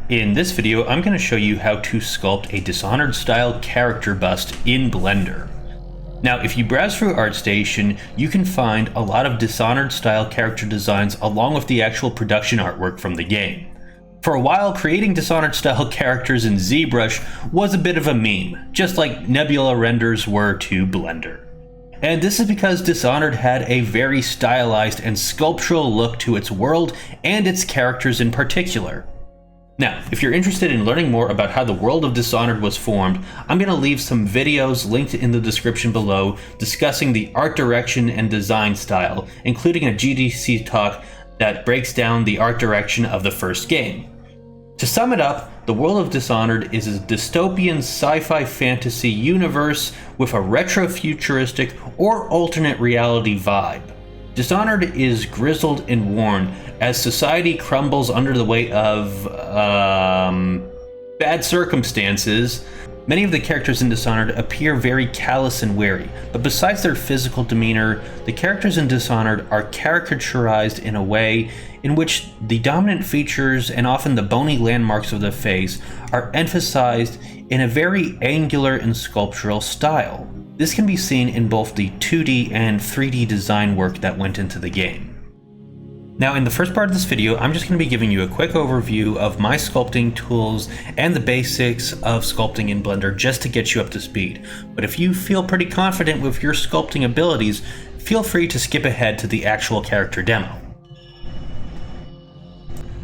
In this video, I'm going to show you how to sculpt a Dishonored style character bust in Blender. Now, if you browse through ArtStation, you can find a lot of Dishonored style character designs along with the actual production artwork from the game. For a while, creating Dishonored style characters in ZBrush was a bit of a meme, just like Nebula renders were to Blender. And this is because Dishonored had a very stylized and sculptural look to its world and its characters in particular. Now, if you're interested in learning more about how the world of Dishonored was formed, I'm going to leave some videos linked in the description below discussing the art direction and design style, including a GDC talk that breaks down the art direction of the first game. To sum it up, the world of Dishonored is a dystopian sci-fi fantasy universe with a retro-futuristic or alternate reality vibe. Dishonored is grizzled and worn as society crumbles under the weight of bad circumstances. Many of the characters in Dishonored appear very callous and wary, but besides their physical demeanor, the characters in Dishonored are caricaturized in a way in which the dominant features and often the bony landmarks of the face are emphasized in a very angular and sculptural style. This can be seen in both the 2D and 3D design work that went into the game. Now, in the first part of this video, I'm just going to be giving you a quick overview of my sculpting tools and the basics of sculpting in Blender just to get you up to speed. But if you feel pretty confident with your sculpting abilities, feel free to skip ahead to the actual character demo.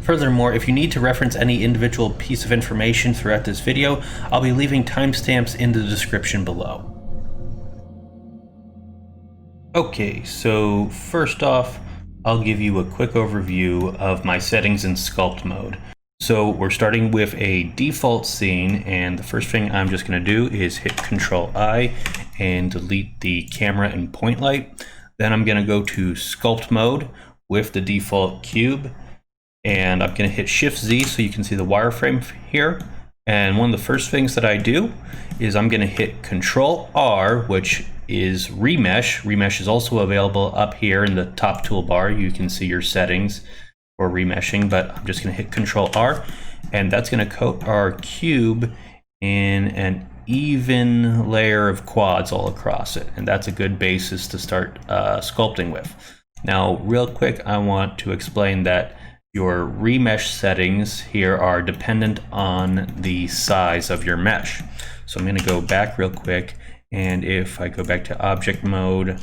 Furthermore, if you need to reference any individual piece of information throughout this video, I'll be leaving timestamps in the description below. Okay, so first off, I'll give you a quick overview of my settings in Sculpt mode. So we're starting with a default scene, and the first thing I'm just going to do is hit Ctrl-I and delete the camera and point light. Then I'm going to go to Sculpt mode with the default cube, and I'm going to hit Shift-Z so you can see the wireframe here. And one of the first things that I do is I'm going to hit Ctrl-R, which is Remesh. Remesh is also available up here in the top toolbar. You can see your settings for remeshing, but I'm just going to hit Ctrl-R, and that's going to coat our cube in an even layer of quads all across it, and that's a good basis to start sculpting with. Now, real quick, I want to explain that your remesh settings here are dependent on the size of your mesh. So I'm going to go back real quick, and if I go back to object mode, I'm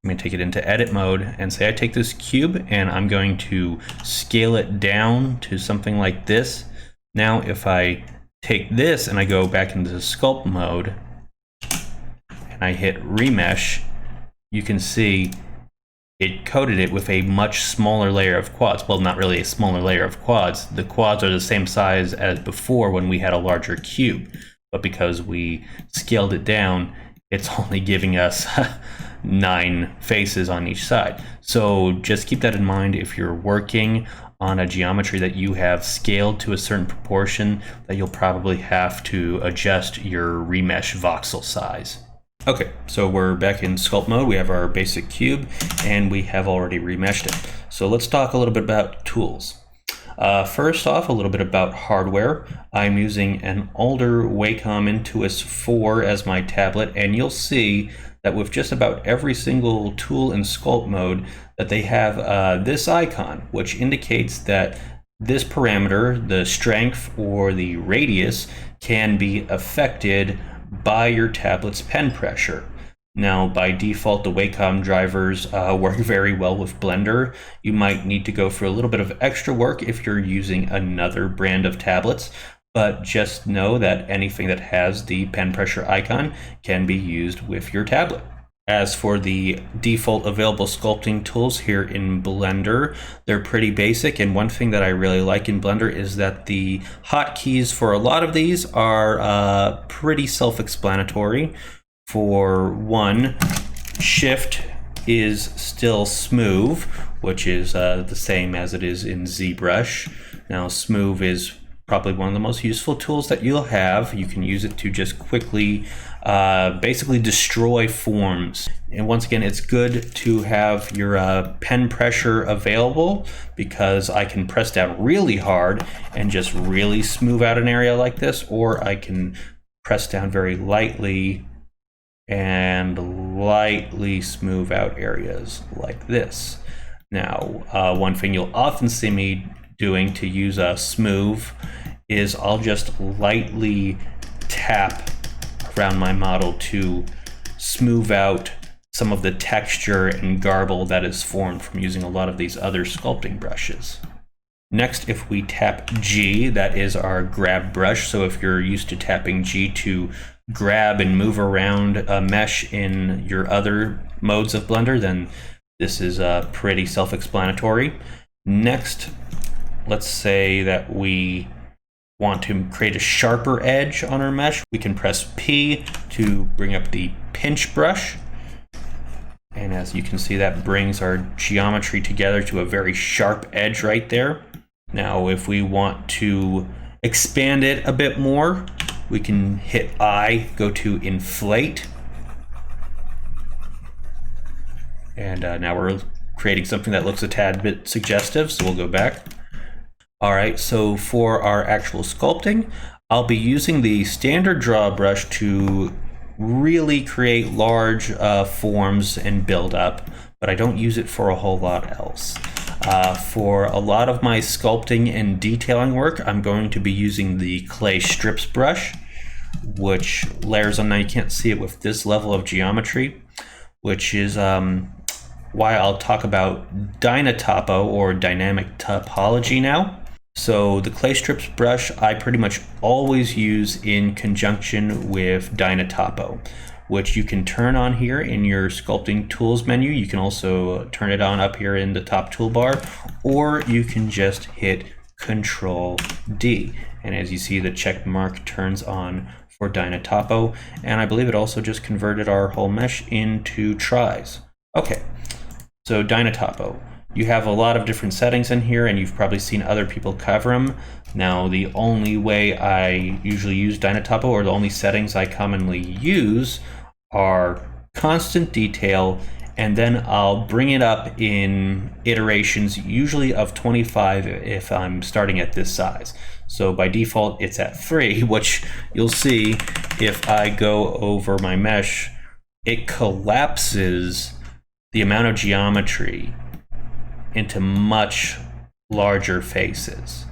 going to take it into edit mode and say I take this cube and I'm going to scale it down to something like this. Now if I take this and I go back into sculpt mode and I hit remesh, you can see it coated it with a much smaller layer of quads. Well, not really a smaller layer of quads. The quads are the same size as before when we had a larger cube. But because we scaled it down, it's only giving us 9 faces on each side. So just keep that in mind if you're working on a geometry that you have scaled to a certain proportion, that you'll probably have to adjust your remesh voxel size. Okay, so we're back in sculpt mode. We have our basic cube and we have already remeshed it. So let's talk a little bit about tools. First off, a little bit about hardware. I'm using an older Wacom Intuos 4 as my tablet, and you'll see that with just about every single tool in sculpt mode that they have this icon, which indicates that this parameter, the strength or the radius, can be affected by your tablet's pen pressure. Now, by default, the Wacom drivers work very well with Blender. You might need to go through a little bit of extra work if you're using another brand of tablets, but just know that anything that has the pen pressure icon can be used with your tablet. As for the default available sculpting tools here in Blender, they're pretty basic, and one thing that I really like in Blender is that the hotkeys for a lot of these are pretty self-explanatory. For one, Shift is still smooth, which is the same as it is in ZBrush. Now, smooth is probably one of the most useful tools that you'll have. You can use it to just quickly basically destroy forms. And once again, it's good to have your pen pressure available, because I can press down really hard and just really smooth out an area like this, or I can press down very lightly and lightly smooth out areas like this. Now, one thing you'll often see me doing to use a smooth is I'll just lightly tap around my model to smooth out some of the texture and garble that is formed from using a lot of these other sculpting brushes. Next, if we tap G, that is our grab brush. So if you're used to tapping G to grab and move around a mesh in your other modes of Blender, then this is pretty self-explanatory. Next, let's say that we want to create a sharper edge on our mesh. We can press P to bring up the pinch brush. And as you can see, that brings our geometry together to a very sharp edge right there. Now, if we want to expand it a bit more, we can hit I, go to Inflate. And now we're creating something that looks a tad bit suggestive, so we'll go back. All right, so for our actual sculpting, I'll be using the standard draw brush to really create large forms and build up, but I don't use it for a whole lot else. For a lot of my sculpting and detailing work, I'm going to be using the clay strips brush, which layers on. Now you can't see it with this level of geometry, which is why I'll talk about Dyna Topo, or dynamic topology, now. So the clay strips brush I pretty much always use in conjunction with Dyna Topo, which you can turn on here in your sculpting tools menu. You can also turn it on up here in the top toolbar, or you can just hit Control D. And as you see, the check mark turns on for Dyna Topo, and I believe it also just converted our whole mesh into tries. Okay, so Dyna Topo. You have a lot of different settings in here, and you've probably seen other people cover them. Now, the only way I usually use Dyna Topo, or the only settings I commonly use, are constant detail, and then I'll bring it up in iterations, usually of 25 if I'm starting at this size. So by default, it's at 3, which you'll see if I go over my mesh, it collapses the amount of geometry into much larger faces.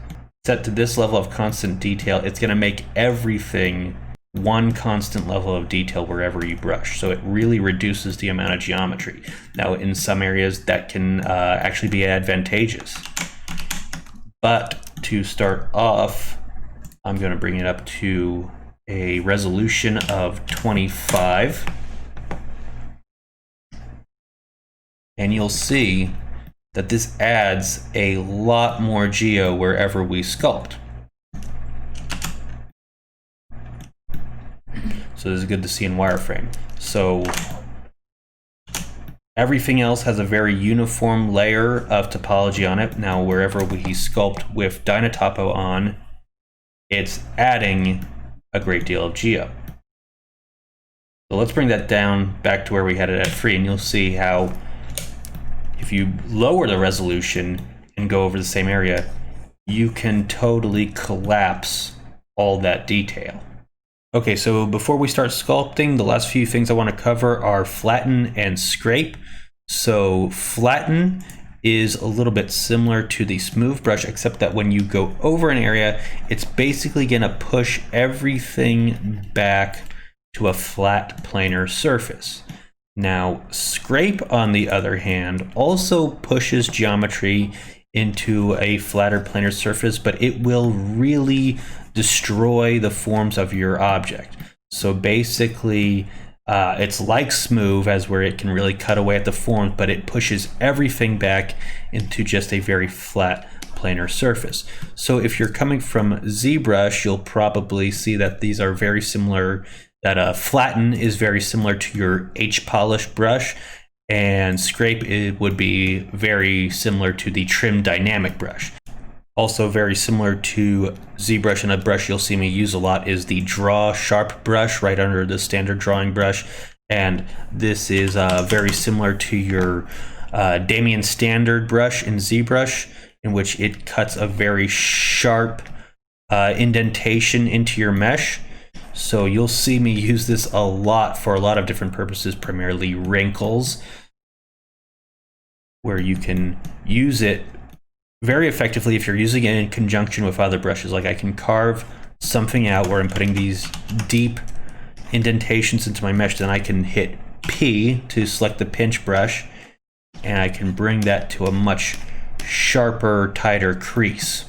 Set to this level of constant detail, it's going to make everything one constant level of detail wherever you brush. So it really reduces the amount of geometry. Now, in some areas that can actually be advantageous. But to start off, I'm going to bring it up to a resolution of 25. And you'll see that this adds a lot more geo wherever we sculpt. So this is good to see in wireframe. So everything else has a very uniform layer of topology on it. Now, wherever we sculpt with Dyna Topo on, it's adding a great deal of geo. So let's bring that down back to where we had it at 3, and you'll see how if you lower the resolution and go over the same area, you can totally collapse all that detail. Okay, so before we start sculpting, the last few things I want to cover are flatten and scrape. So flatten is a little bit similar to the smooth brush, except that when you go over an area, it's basically going to push everything back to a flat planar surface. Now, scrape, on the other hand, also pushes geometry into a flatter planar surface, but it will really destroy the forms of your object. So basically, it's like smooth, as where it can really cut away at the forms, but it pushes everything back into just a very flat planar surface. So if you're coming from ZBrush, you'll probably see that these are very similar. That flatten is very similar to your H-polish brush, and scrape, it would be very similar to the trim dynamic brush. Also very similar to ZBrush, and a brush you'll see me use a lot is the Draw Sharp brush right under the standard drawing brush. And this is very similar to your Damien standard brush in ZBrush, in which it cuts a very sharp indentation into your mesh. So you'll see me use this a lot for a lot of different purposes, primarily wrinkles, where you can use it very effectively if you're using it in conjunction with other brushes. Like I can carve something out where I'm putting these deep indentations into my mesh, then I can hit P to select the pinch brush, and I can bring that to a much sharper, tighter crease.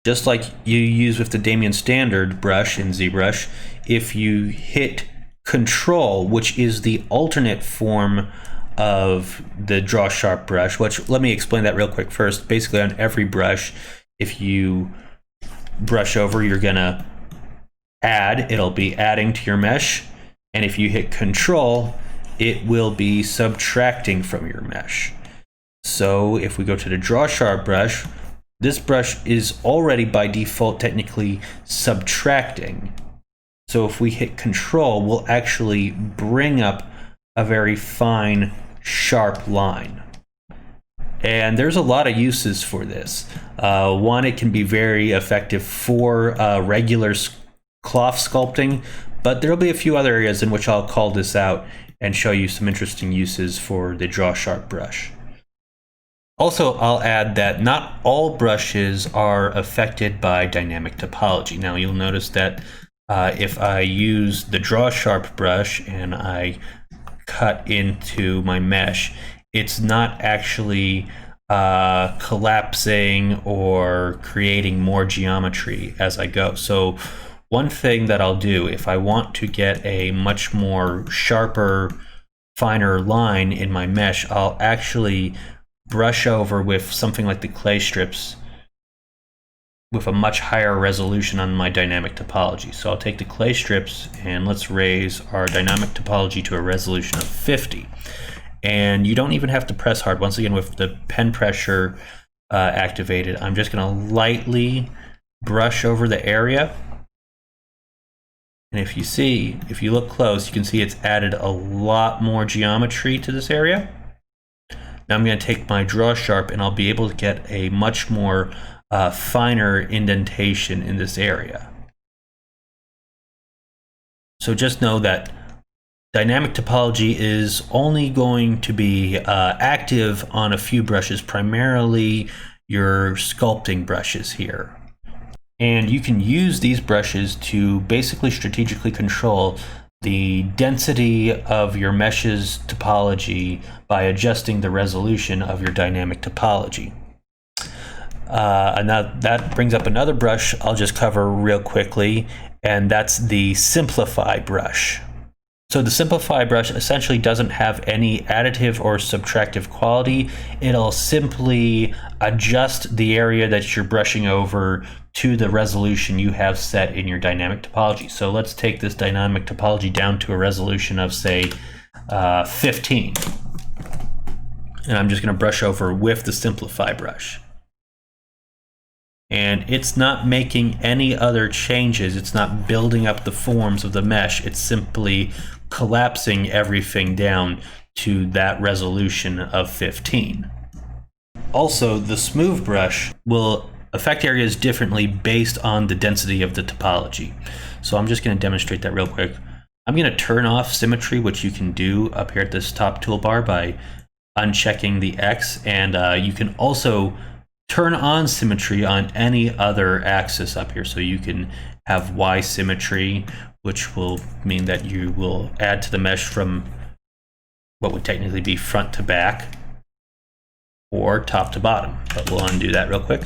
Just like you use with the Damien standard brush in ZBrush, if you hit Control, which is the alternate form of the Draw Sharp brush, which, let me explain that real quick first. Basically on every brush, if you brush over, you're gonna add, it'll be adding to your mesh, and if you hit Control, it will be subtracting from your mesh. So if we go to the Draw Sharp brush, this brush is already by default technically subtracting. So if we hit Control, we'll actually bring up a very fine, sharp line. And there's a lot of uses for this. One, it can be very effective for regular cloth sculpting, but there'll be a few other areas in which I'll call this out and show you some interesting uses for the Draw Sharp brush. Also, I'll add that not all brushes are affected by dynamic topology. Now you'll notice that if I use the Draw Sharp brush and I cut into my mesh, it's not actually collapsing or creating more geometry as I go. So one thing that I'll do if I want to get a much more sharper, finer line in my mesh, I'll actually brush over with something like the clay strips with a much higher resolution on my dynamic topology. So I'll take the clay strips and let's raise our dynamic topology to a resolution of 50. And you don't even have to press hard. Once again, with the pen pressure activated, I'm just gonna lightly brush over the area. And if you look close, you can see it's added a lot more geometry to this area. Now I'm going to take my Draw Sharp and I'll be able to get a much more finer indentation in this area. So just know that dynamic topology is only going to be active on a few brushes, primarily your sculpting brushes here. And you can use these brushes to basically strategically control the density of your mesh's topology by adjusting the resolution of your dynamic topology. And now that brings up another brush I'll just cover real quickly, and that's the Simplify brush. So the Simplify brush essentially doesn't have any additive or subtractive quality. It'll simply adjust the area that you're brushing over to the resolution you have set in your dynamic topology. So let's take this dynamic topology down to a resolution of, say, 15. And I'm just going to brush over with the Simplify brush. And it's not making any other changes. It's not building up the forms of the mesh. It's simply collapsing everything down to that resolution of 15. Also, the Smooth brush will affect areas differently based on the density of the topology. So I'm just going to demonstrate that real quick. I'm going to turn off symmetry, which you can do up here at this top toolbar by unchecking the X, and you can also turn on symmetry on any other axis up here. So you can have Y symmetry, which will mean that you will add to the mesh from what would technically be front to back or top to bottom, but we'll undo that real quick.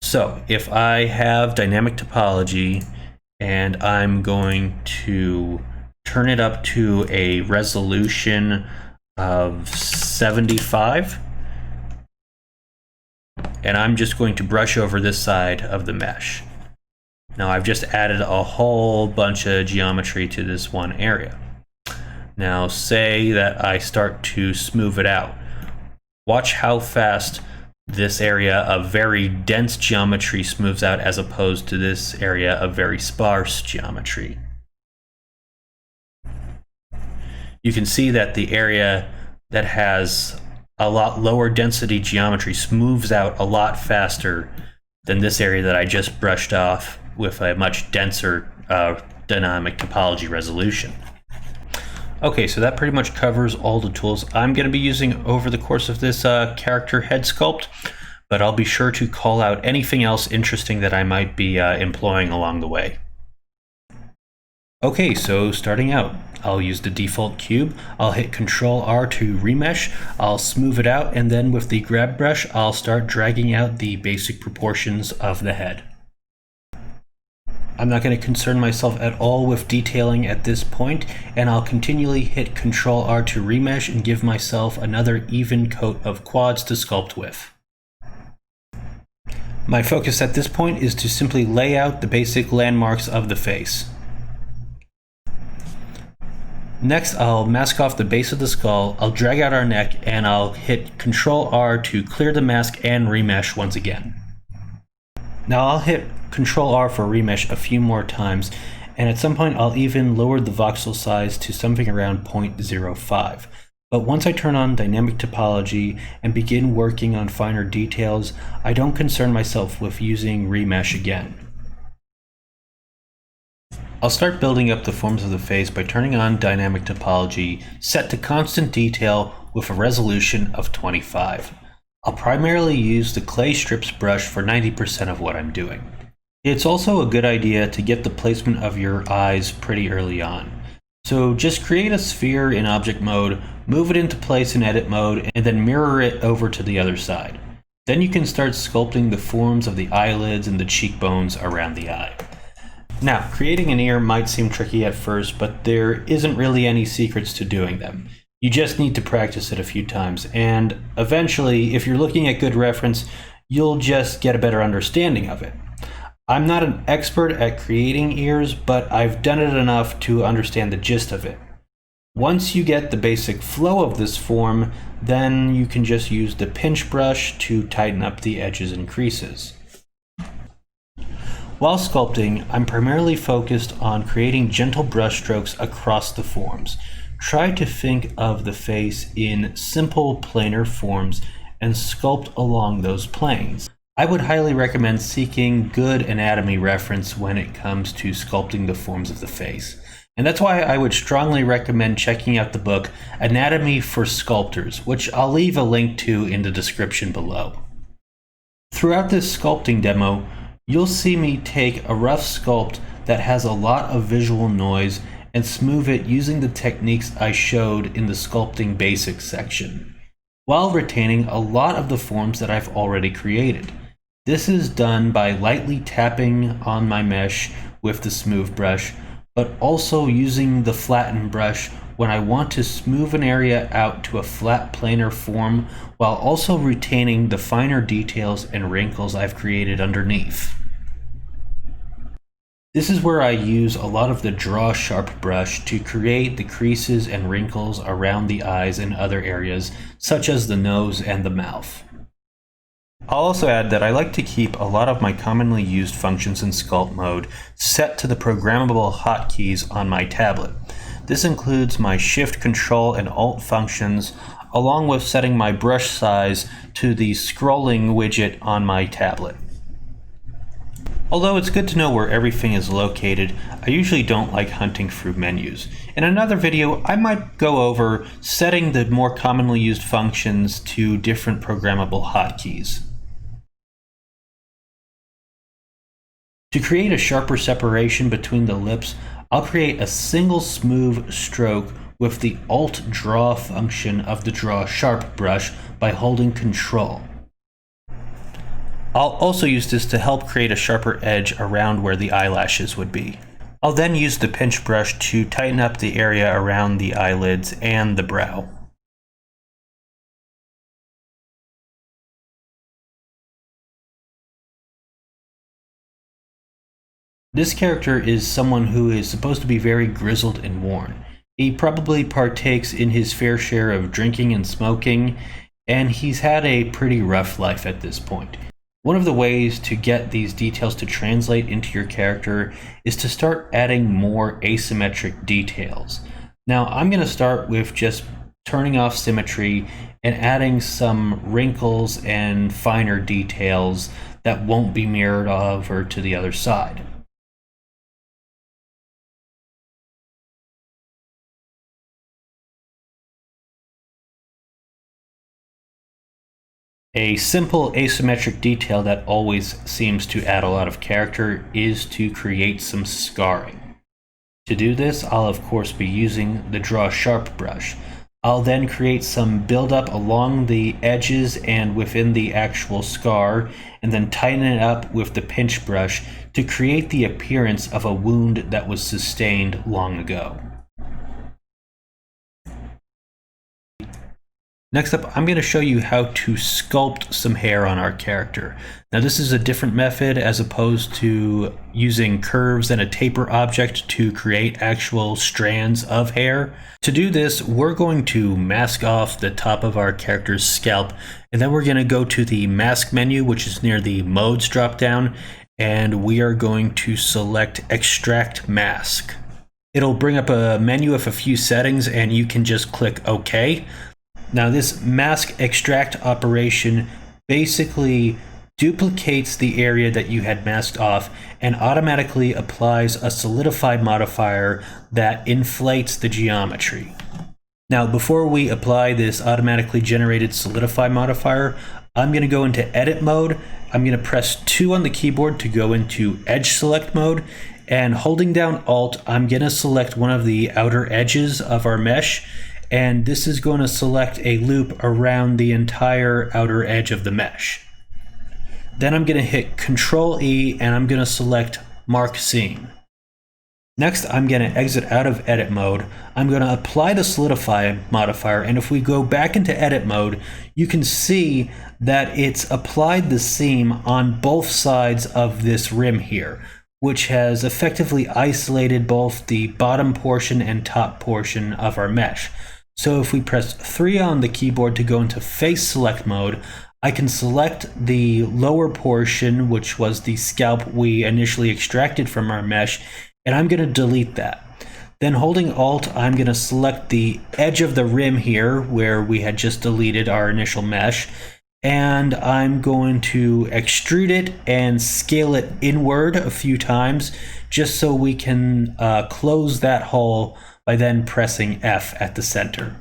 So if I have dynamic topology and I'm going to turn it up to a resolution of 75, and I'm just going to brush over this side of the mesh. Now I've just added a whole bunch of geometry to this one area. Now say that I start to smooth it out. Watch how fast this area of very dense geometry smooths out as opposed to this area of very sparse geometry. You can see that the area that has a lot lower density geometry smooths out a lot faster than this area that I just brushed off with a much denser dynamic topology resolution. Okay, so that pretty much covers all the tools I'm going to be using over the course of this character head sculpt, but I'll be sure to call out anything else interesting that I might be employing along the way. Okay, so starting out, I'll use the default cube. I'll hit Ctrl R to remesh. I'll smooth it out, and then with the grab brush, I'll start dragging out the basic proportions of the head. I'm not going to concern myself at all with detailing at this point, and I'll continually hit Ctrl R to remesh and give myself another even coat of quads to sculpt with. My focus at this point is to simply lay out the basic landmarks of the face. Next, I'll mask off the base of the skull, I'll drag out our neck, and I'll hit Ctrl R to clear the mask and remesh once again. Now I'll hit Ctrl R for remesh a few more times, and at some point I'll even lower the voxel size to something around 0.05. But once I turn on dynamic topology and begin working on finer details, I don't concern myself with using remesh again. I'll start building up the forms of the face by turning on dynamic topology set to constant detail with a resolution of 25. I'll primarily use the clay strips brush for 90% of what I'm doing. It's also a good idea to get the placement of your eyes pretty early on. So just create a sphere in object mode, move it into place in edit mode, and then mirror it over to the other side. Then you can start sculpting the forms of the eyelids and the cheekbones around the eye. Now, creating an ear might seem tricky at first, but there isn't really any secrets to doing them. You just need to practice it a few times, and eventually, if you're looking at good reference, you'll just get a better understanding of it. I'm not an expert at creating ears, but I've done it enough to understand the gist of it. Once you get the basic flow of this form, then you can just use the pinch brush to tighten up the edges and creases. While sculpting, I'm primarily focused on creating gentle brush strokes across the forms. Try to think of the face in simple planar forms and sculpt along those planes. I would highly recommend seeking good anatomy reference when it comes to sculpting the forms of the face. And that's why I would strongly recommend checking out the book Anatomy for Sculptors, which I'll leave a link to in the description below. Throughout this sculpting demo, you'll see me take a rough sculpt that has a lot of visual noise and smooth it using the techniques I showed in the sculpting basics section, while retaining a lot of the forms that I've already created. This is done by lightly tapping on my mesh with the smooth brush, but also using the flatten brush when I want to smooth an area out to a flat planar form while also retaining the finer details and wrinkles I've created underneath. This is where I use a lot of the draw sharp brush to create the creases and wrinkles around the eyes and other areas, such as the nose and the mouth. I'll also add that I like to keep a lot of my commonly used functions in sculpt mode set to the programmable hotkeys on my tablet. This includes my Shift, Control, and Alt functions, along with setting my brush size to the scrolling widget on my tablet. Although it's good to know where everything is located, I usually don't like hunting through menus. In another video, I might go over setting the more commonly used functions to different programmable hotkeys. To create a sharper separation between the lips, I'll create a single smooth stroke with the Alt Draw function of the Draw Sharp brush by holding Control. I'll also use this to help create a sharper edge around where the eyelashes would be. I'll then use the pinch brush to tighten up the area around the eyelids and the brow. This character is someone who is supposed to be very grizzled and worn. He probably partakes in his fair share of drinking and smoking, and he's had a pretty rough life at this point. One of the ways to get these details to translate into your character is to start adding more asymmetric details. Now, I'm going to start with just turning off symmetry and adding some wrinkles and finer details that won't be mirrored over to the other side. A simple asymmetric detail that always seems to add a lot of character is to create some scarring. To do this, I'll of course be using the Draw Sharp brush. I'll then create some buildup along the edges and within the actual scar, and then tighten it up with the pinch brush to create the appearance of a wound that was sustained long ago. Next up, I'm going to show you how to sculpt some hair on our character. Now, this is a different method as opposed to using curves and a taper object to create actual strands of hair. To do this, we're going to mask off the top of our character's scalp, and then we're going to go to the mask menu, which is near the modes dropdown, and we are going to select Extract Mask. It'll bring up a menu of a few settings, and you can just click OK. Now, this mask extract operation basically duplicates the area that you had masked off and automatically applies a solidify modifier that inflates the geometry. Now, before we apply this automatically generated solidify modifier, I'm going to go into edit mode. I'm going to press 2 on the keyboard to go into edge select mode, and holding down Alt, I'm going to select one of the outer edges of our mesh, and this is going to select a loop around the entire outer edge of the mesh. Then I'm going to hit Control E and I'm going to select Mark Scene. Next, I'm going to exit out of edit mode. I'm going to apply the solidify modifier, and if we go back into edit mode, you can see that it's applied the seam on both sides of this rim here, which has effectively isolated both the bottom portion and top portion of our mesh. So if we press 3 on the keyboard to go into face select mode, I can select the lower portion, which was the scalp we initially extracted from our mesh, and I'm going to delete that. Then holding Alt, I'm going to select the edge of the rim here where we had just deleted our initial mesh, and I'm going to extrude it and scale it inward a few times just so we can close that hole by then pressing F at the center.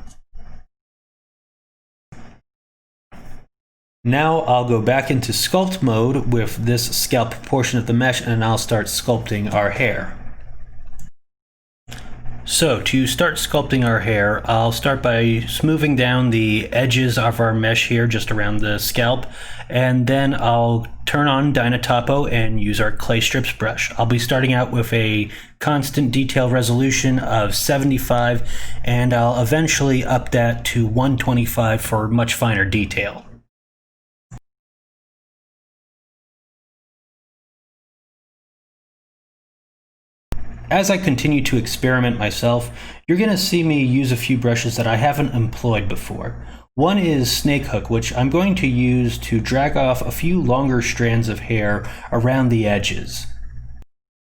Now I'll go back into sculpt mode with this scalp portion of the mesh, and I'll start sculpting our hair. So to start sculpting our hair, I'll start by smoothing down the edges of our mesh here just around the scalp, and then I'll turn on Dyna Topo and use our clay strips brush. I'll be starting out with a constant detail resolution of 75, and I'll eventually up that to 125 for much finer detail. As I continue to experiment myself, you're going to see me use a few brushes that I haven't employed before. One is Snake Hook, which I'm going to use to drag off a few longer strands of hair around the edges.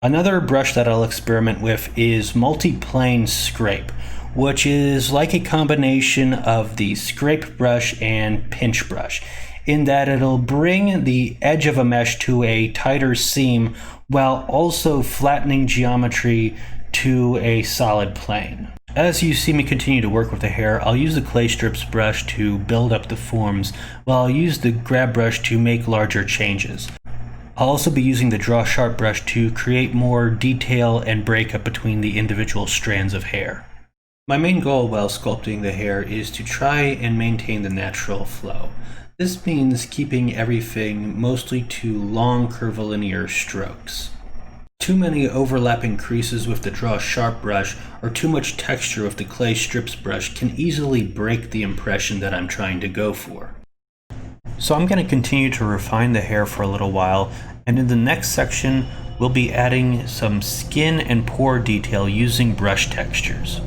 Another brush that I'll experiment with is Multi-Plane Scrape, which is like a combination of the scrape brush and pinch brush, in that it'll bring the edge of a mesh to a tighter seam while also flattening geometry to a solid plane. As you see me continue to work with the hair, I'll use the clay strips brush to build up the forms, while I'll use the grab brush to make larger changes. I'll also be using the Draw Sharp brush to create more detail and breakup between the individual strands of hair. My main goal while sculpting the hair is to try and maintain the natural flow. This means keeping everything mostly to long curvilinear strokes. Too many overlapping creases with the Draw Sharp brush or too much texture with the clay strips brush can easily break the impression that I'm trying to go for. So I'm going to continue to refine the hair for a little while, and in the next section we'll be adding some skin and pore detail using brush textures.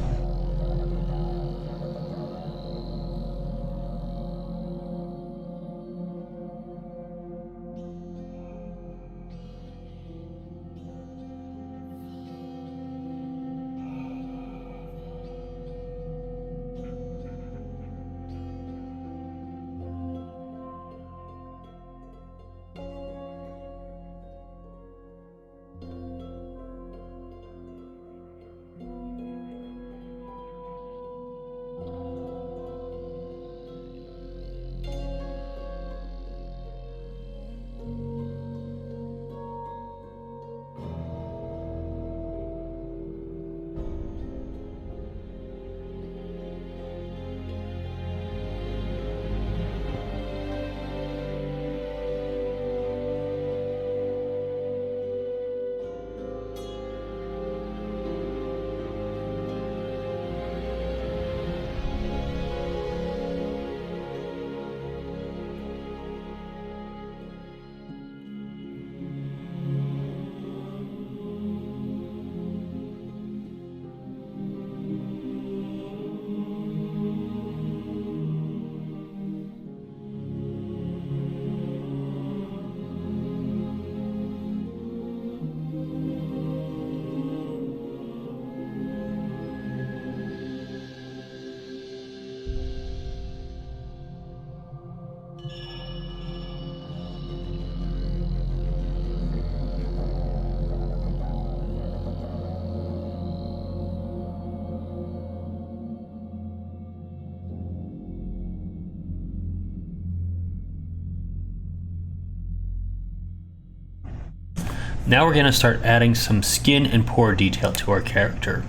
Now we're going to start adding some skin and pore detail to our character.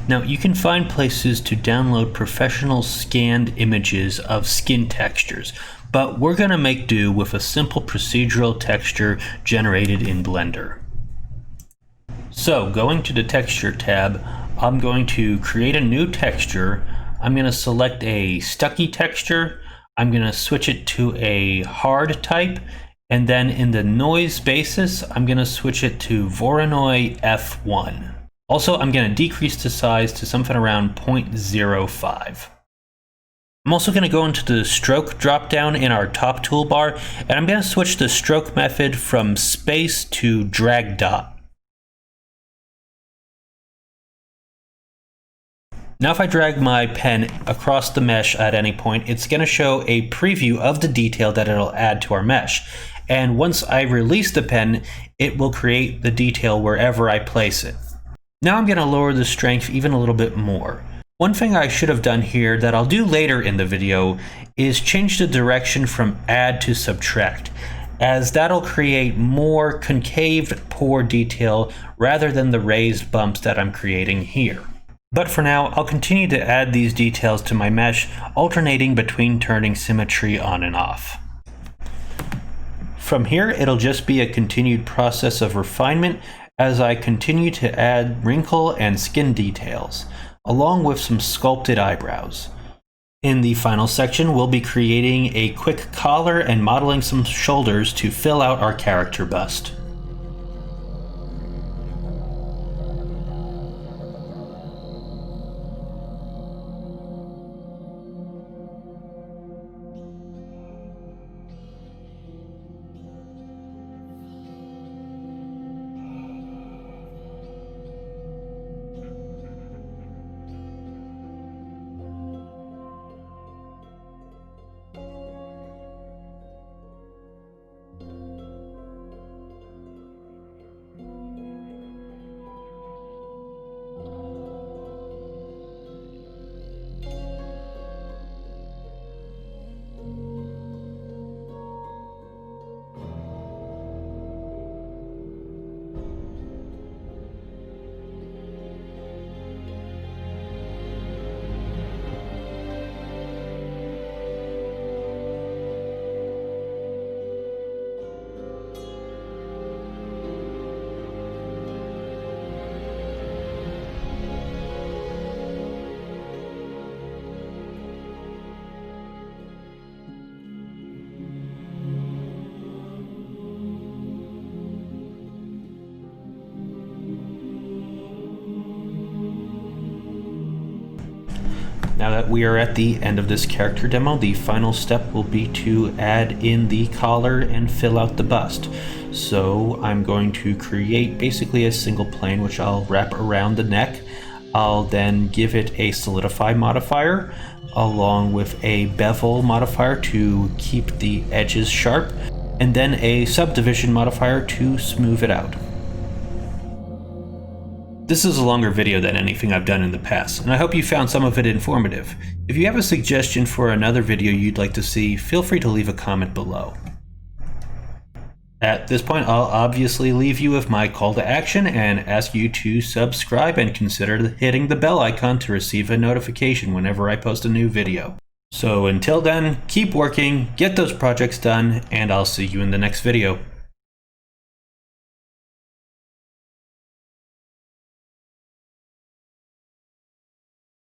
Now you can find places to download professional scanned images of skin textures, but we're going to make do with a simple procedural texture generated in Blender. So going to the texture tab, I'm going to create a new texture. I'm going to select a stucky texture. I'm going to switch it to a hard type. And then in the noise basis, I'm going to switch it to Voronoi F1. Also, I'm going to decrease the size to something around 0.05. I'm also going to go into the stroke dropdown in our top toolbar, and I'm going to switch the stroke method from space to drag dot. Now if I drag my pen across the mesh at any point, it's going to show a preview of the detail that it'll add to our mesh. And once I release the pen, it will create the detail wherever I place it. Now I'm going to lower the strength even a little bit more. One thing I should have done here that I'll do later in the video is change the direction from add to subtract, as that'll create more concave pore detail rather than the raised bumps that I'm creating here. But for now, I'll continue to add these details to my mesh, alternating between turning symmetry on and off. From here, it'll just be a continued process of refinement as I continue to add wrinkle and skin details, along with some sculpted eyebrows. In the final section, we'll be creating a quick collar and modeling some shoulders to fill out our character bust. Now that we are at the end of this character demo, the final step will be to add in the collar and fill out the bust. So I'm going to create basically a single plane which I'll wrap around the neck. I'll then give it a solidify modifier along with a bevel modifier to keep the edges sharp, and then a subdivision modifier to smooth it out. This is a longer video than anything I've done in the past, and I hope you found some of it informative. If you have a suggestion for another video you'd like to see, feel free to leave a comment below. At this point, I'll obviously leave you with my call to action and ask you to subscribe and consider hitting the bell icon to receive a notification whenever I post a new video. So until then, keep working, get those projects done, and I'll see you in the next video.